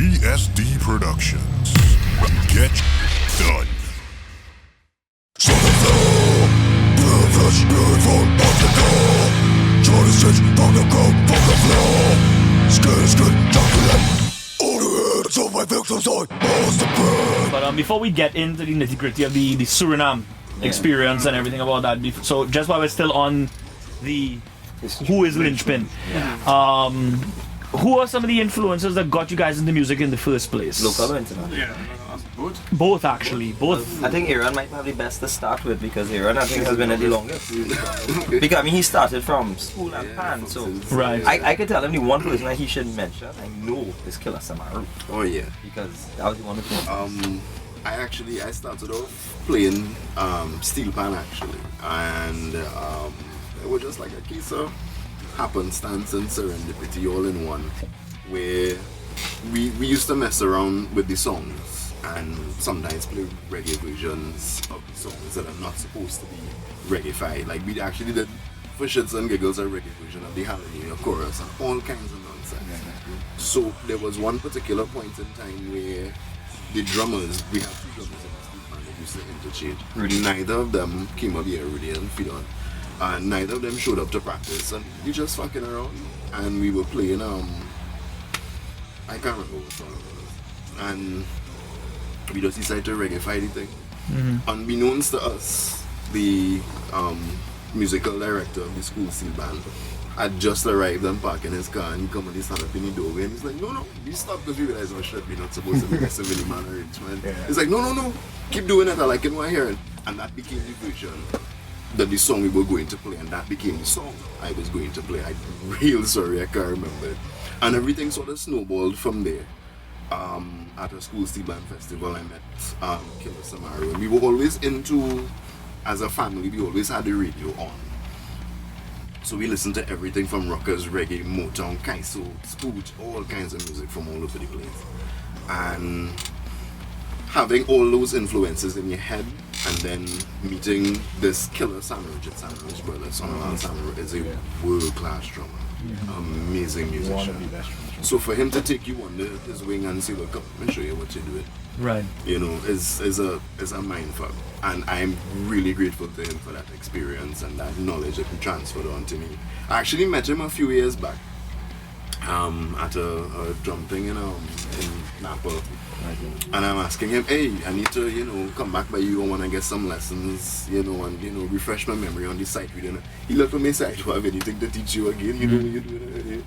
GSD Productions. Get done. But before we get into the nitty-gritty of the Suriname experience and everything about that, so just while we're still on the who is LYNCHPiN, who are some of the influences that got you guys into music in the first place? Local or international? Yeah, both. Both, actually. Both. I think Aaron might have the best to start with because Aaron, I think, has been there the longest. Because I mean, he started from school and pan, so Right. I could tell him the one person that he should mention. I know is Killer Samaru Oh yeah. because that was the one who. I started off playing steel pan actually, and it was just like a case of happenstance and serendipity all in one, where we used to mess around with the songs and sometimes play reggae versions of the songs that are not supposed to be reggae-fied. Like we actually did for shits and giggles a reggae version of the Hallelujah chorus and all kinds of nonsense. So there was one particular point in time where the drummers, we have two drummers in the steel band that used to interchange. Neither of them came up here, Rudy and Fidon. And neither of them showed up to practice, and we just fucking around, and we were playing I can't remember what song it was, and we just decided to reggae-fy the thing. Unbeknownst to us, the musical director of the school steel band had just arrived and parked in his car, and he come and he stand up in the doorway and he's like, no, we stopped because we realized our shit, we're not supposed to be messing with the man arrangement. He's like, no, keep doing it, I like it, what I hear. And that became the version that the song we were going to play, and that became the song I was going to play. I'm real sorry, I can't remember it. And everything sort of snowballed from there. At a school steel band festival, I met Killer Samaru, and we were always into, as a family, we always had the radio on. So we listened to everything from rockers, reggae, Motown, Kaiso, Spooch, all kinds of music from all over the place. And having all those influences in your head, and then meeting this Killer Samaru, Samaru's brother, Sonalal Samaru, is a world-class drummer, amazing musician. So for him to take you under his wing and say, "Look, come, let me show you what you do," Right. you know, is a mindfuck. And I'm really grateful to him for that experience and that knowledge that he transferred on to me. I actually met him a few years back at a drum thing in Napa. And I'm asking him, hey, I need to, come back by you. I want to get some lessons, and, refresh my memory on the sight reading. He looked at me and said, I don't have anything to teach you again. You know, you do it already.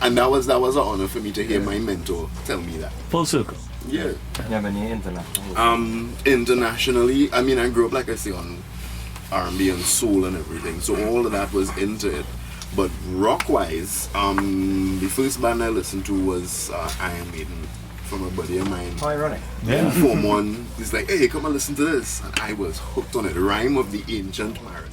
And that was an honor for me to hear my mentor tell me that. Full circle. Yeah. Yeah, but you're international. Internationally, I mean, I grew up, like I say, on R&B and soul and everything. So all of that was into it. But rock-wise, the first band I listened to was Iron Maiden, from a buddy of mine. How ironic. Yeah. Form 1, he's like, hey, come and listen to this. And I was hooked on it. Rhyme of the Ancient Mariner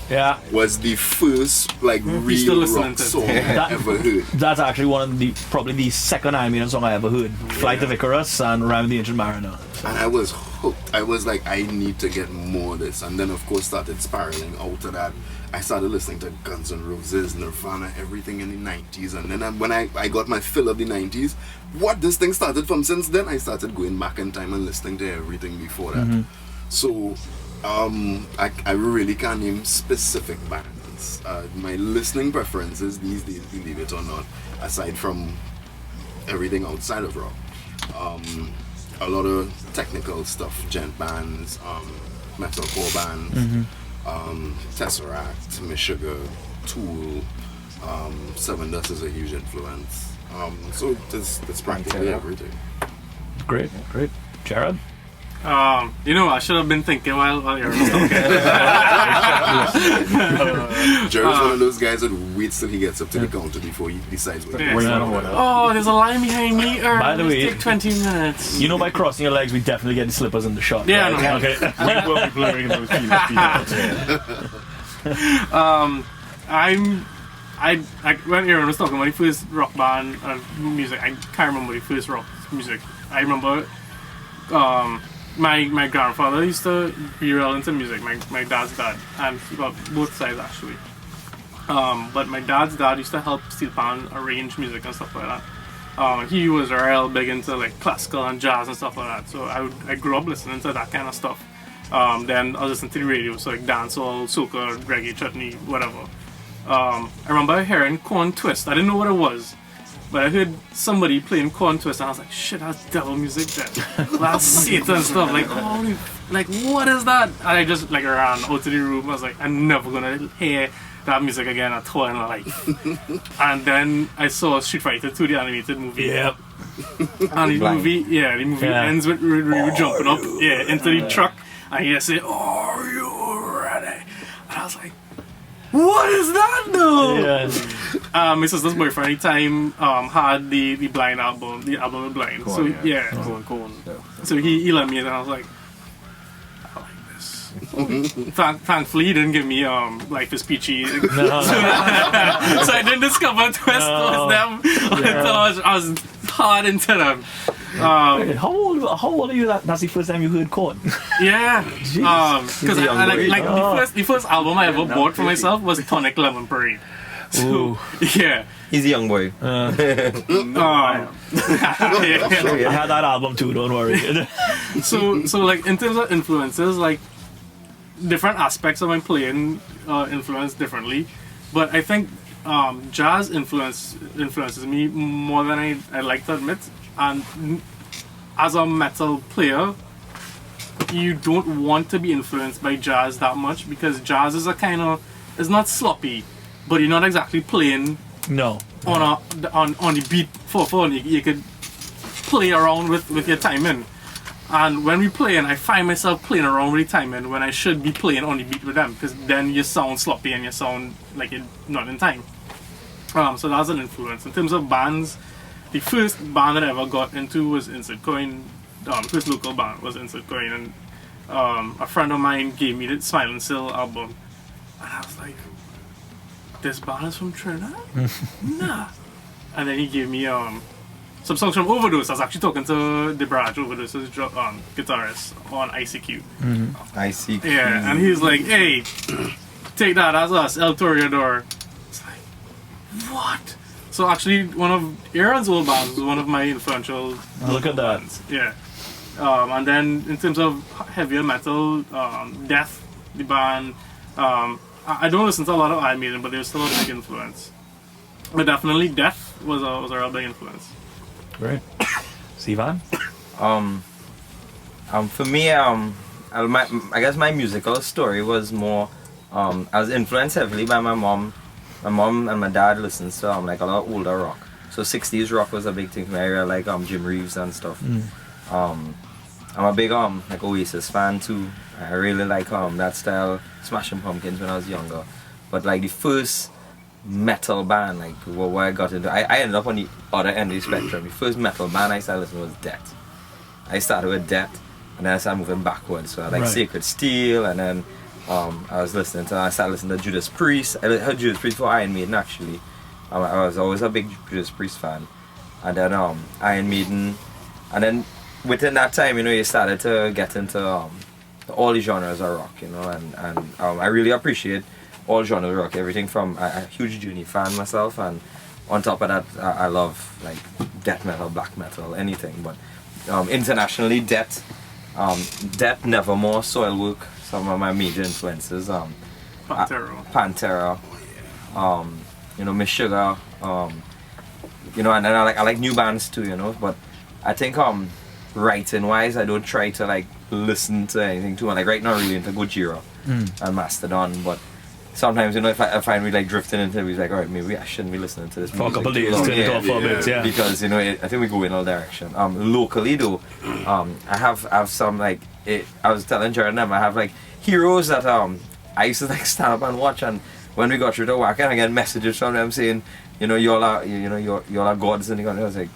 Yeah. was the first, real rock song I ever heard. That's actually one of probably the second Iron Maiden song I ever heard. Flight of Icarus and Rhyme of the Ancient Mariner. And I was hooked. I was like, I need to get more of this. And then, of course, started spiraling out of that. I started listening to Guns N' Roses, Nirvana, everything in the 90s. And then when I got my fill of the 90s, what this thing started from since then, I started going back in time and listening to everything before that. So, I really can't name specific bands. My listening preferences these days, believe it or not, aside from everything outside of rock, a lot of technical stuff, gent bands, metalcore bands, Tesseract, Meshuggah, Tool, Seven Dust is a huge influence. So it's practically everything. Great. Jared? I should have been thinking while you're talking. Jared's one of those guys that waits till he gets up to the counter before he decides what Yeah. he's Oh, there's a line behind me. By the way, take 20 minutes. By crossing your legs, we definitely get the slippers in the shot. Yeah, right? I know. Okay. We will be blurring those When Aaron was talking about the first rock band and music, I can't remember the first rock music. I remember my grandfather used to be real into music, my dad's dad, and well, both sides actually. But my dad's dad used to help steel pan arrange music and stuff like that. He was real big into like classical and jazz and stuff like that. So I grew up listening to that kind of stuff. Then I was listening to the radio, so like dancehall, soca, reggae, chutney, whatever. I remember hearing Corn Twist. I didn't know what it was, but I heard somebody playing Corn Twist, and I was like, "Shit, that's devil music, then." That's Satan stuff. Like, holy, like what is that? And I just like ran out to the room. I was like, I'm never gonna hear that music again at all in my life. And then I saw Street Fighter 2, the animated movie. Yep. And the movie ends with Ryu jumping up, into the truck, and he say, "Are you ready?" And I was like, "What is that, though?" Yeah. My sister's boyfriend at the time had the Blind album, the album with Blind. Cool, So yeah. cool. So he let me, and I was like, I like this. Thankfully, he didn't give me Life is Peachy. So I didn't discover Twist with them until I was hard into them. How old are you? That's the first time you heard Corn. Yeah, because the first album I ever bought for myself was Tonic Lemon Parade. So, yeah. He's a young boy. I had that album too. Don't worry. So like in terms of influences, like different aspects of my playing influence differently, but I think jazz influences me more than I like to admit. And as a metal player, you don't want to be influenced by jazz that much, because jazz is it's not sloppy, but you're not exactly playing on the beat for fun. You could play around with your timing. And when we play, and I find myself playing around with the timing when I should be playing on the beat with them, because then you sound sloppy and you sound like you're not in time. So that's an influence. In terms of bands, the first band that I ever got into was Insert Coin. The first local band was Insert Coin, and a friend of mine gave me the Smile and Still album, and I was like, "This band is from Trinidad?" Nah. And then he gave me some songs from Overdose. I was actually talking to DeBraj, Overdose's guitarist, on ICQ. ICQ. Yeah, and he's like, "Hey, take that, that's us, El Toreador." It's like, what? So actually, one of Aaron's old bands was one of my influential. Look at that. Bands. Yeah. And then in terms of heavier metal, Death, the band. I don't listen to a lot of Iron Maiden, but they're still a big influence. But definitely, Death was a real big influence. Great. Sivan? For me, I guess my musical story was more. I was influenced heavily by my mom. My mom and my dad listens to like a lot of older rock. So 60s rock was a big thing for me. I really like Jim Reeves and stuff. I'm a big like Oasis fan too. I really like that style, Smashing Pumpkins, when I was younger. But like the first metal band, like where I got into, I ended up on the other end of the spectrum. The first metal band I started listening to was Death. I started with Death, and then I started moving backwards. So I like Sacred Steel, and then I started listening to Judas Priest. I heard Judas Priest before Iron Maiden, actually. I was always a big Judas Priest fan. And then Iron Maiden. And then within that time, you started to get into all the genres of rock, and I really appreciate all genres of rock. Everything from a huge Journey fan myself, and on top of that, I love like death metal, black metal, anything. But internationally, Death, Nevermore, Soilwork, some of my major influences. Pantera, Miss Sugar, and then I like new bands too, but I think writing wise, I don't try to like listen to anything too much. Like right now, really into Gojira and Mastodon, but sometimes if I find me like drifting into it, like, all right, maybe I shouldn't be listening to this for a couple of days, turn it off for a bit, yeah. Because I think we go in all direction. Locally though, I have some like I was telling Jared and them, I have like heroes that I used to like stand up and watch, and when we got through the work, and I get messages from them saying, y'all are gods, and I was like,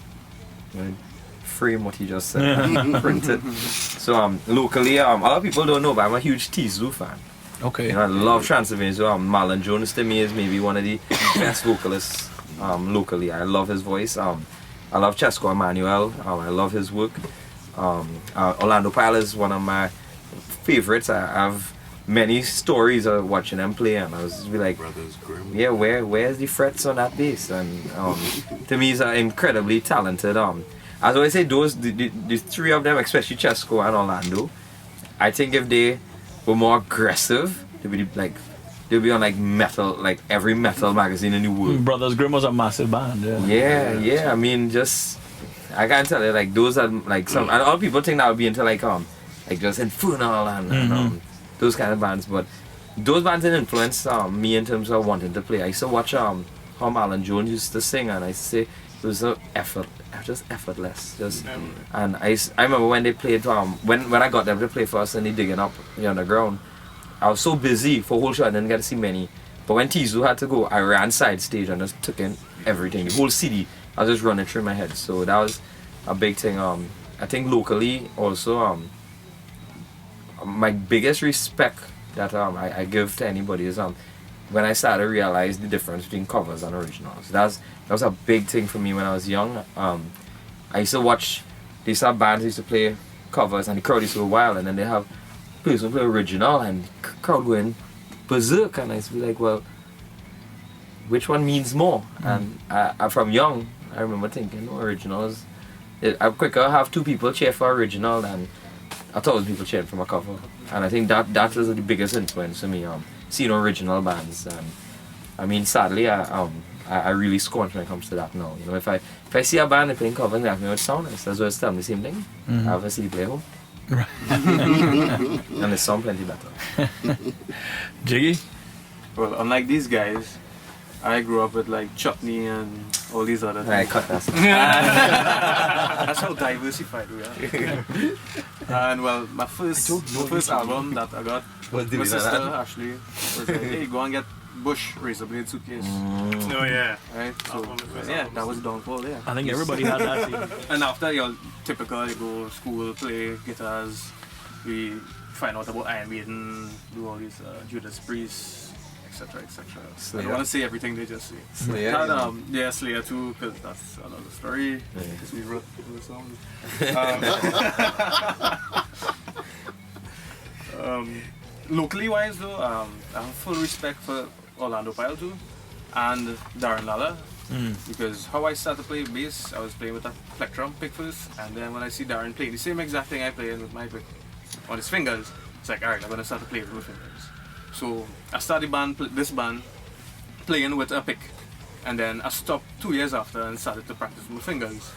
frame what he just said, print it. So locally, a lot of people don't know, but I'm a huge Tizu fan. Okay. I love Transylvania. So Marlon Jones to me is maybe one of the best vocalists locally. I love his voice. I love Chesco Emmanuel. I love his work. Orlando Pyle is one of my favorites. I have many stories of watching them play, and I was just be like, Brothers Grimm. yeah, where's the frets on that bass? And to me, he's incredibly talented. As I always say, the three of them, especially Chesco and Orlando, I think if they were more aggressive, they'd be on like metal, like every metal magazine in the world. Brothers Grimm was a massive band. Yeah. I mean, just I can't tell you, like those are like some, and all people think that would be into like just Infernal and those kind of bands, but those bands didn't influence me in terms of wanting to play. I used to watch how Alan Jones used to sing, and I used to say it was so effortless. And I remember when they played when I got them to play for us and they digging up on the ground. I was so busy for a whole show I didn't get to see many. But when Tizu had to go, I ran side stage and just took in everything. The whole CD, I was just running through my head. So that was a big thing. I think locally also, my biggest respect that I give to anybody is when I started to realize the difference between covers and originals. That was a big thing for me when I was young. I used to watch these bands used to play covers and the crowd used to go wild, and then they have players who play original and crowd going berserk, and I used to be like, well, which one means more? And from young, I remember thinking, originals. I'm quicker have two people cheer for original than 1,000 people cheering for my cover. And I think that was the biggest influence for me, seeing original bands. And I mean, sadly, I really scorn when it comes to that now. You know, if I see a band playing covers and they ask me what sound is, that's always tell them the same thing. I have a CD player home. And they sound plenty better. Jiggy? Well, unlike these guys, I grew up with like chutney and all these other I things. cut that. That's how diversified we are. And well, my first album that I got, Was my the sister design? actually was like, hey, go and get Bush Razor Blade suitcase. Oh yeah. Right? So, yeah, that was downfall, yeah. I think everybody had that scene. And after, typical, you go school, play guitars, we find out about Iron Maiden, do all these Judas Priest, etc. I don't want to say everything they just say. Slayer, Yeah, Slayer too, because that's another story. Because we wrote the song. Locally wise though, I have full respect for Orlando Pyle too, and Darren Lalla. Because how I started to play bass, I was playing with a plectrum pick first, and then when I see Darren playing the same exact thing I play with my pick on his fingers, it's like, alright, I'm gonna start to play with my fingers. So I started this band playing with a pick, and then I stopped 2 years after and started to practice with my fingers.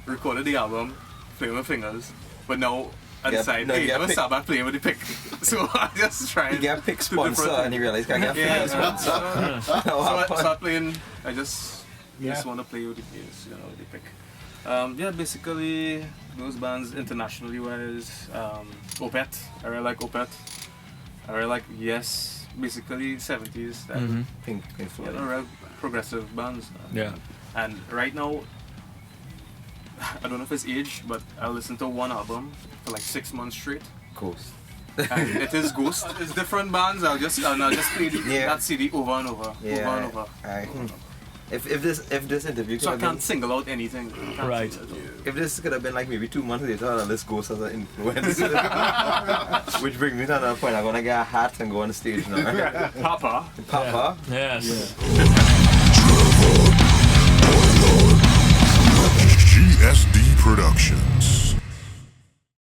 Recorded the album, playing with my fingers, but now I decided, hey, I'm gonna start back playing with the pick. So I just trying. You get a pick sponsor and you realize you can't get a pick sponsor. So I start playing. I just want to play with the bass, with the pick. Yeah, basically those bands internationally wise, Opeth. I really like Opeth. I really like Yes. Basically 70s. Pink Floyd. Real progressive bands. Yeah. And right now, I don't know if it's age, but I listen to one album for like 6 months straight. Ghost. And it is Ghost. It's different bands. I'll just play that CD over and over, over and over. If this interview So I could have can't been, single out anything. Right. if this could have been like maybe 2 months later, I'll list Ghost as an influence. Which brings me to another point. I'm gonna get a hat and go on the stage now. Papa. Papa. Yes. GSD Production.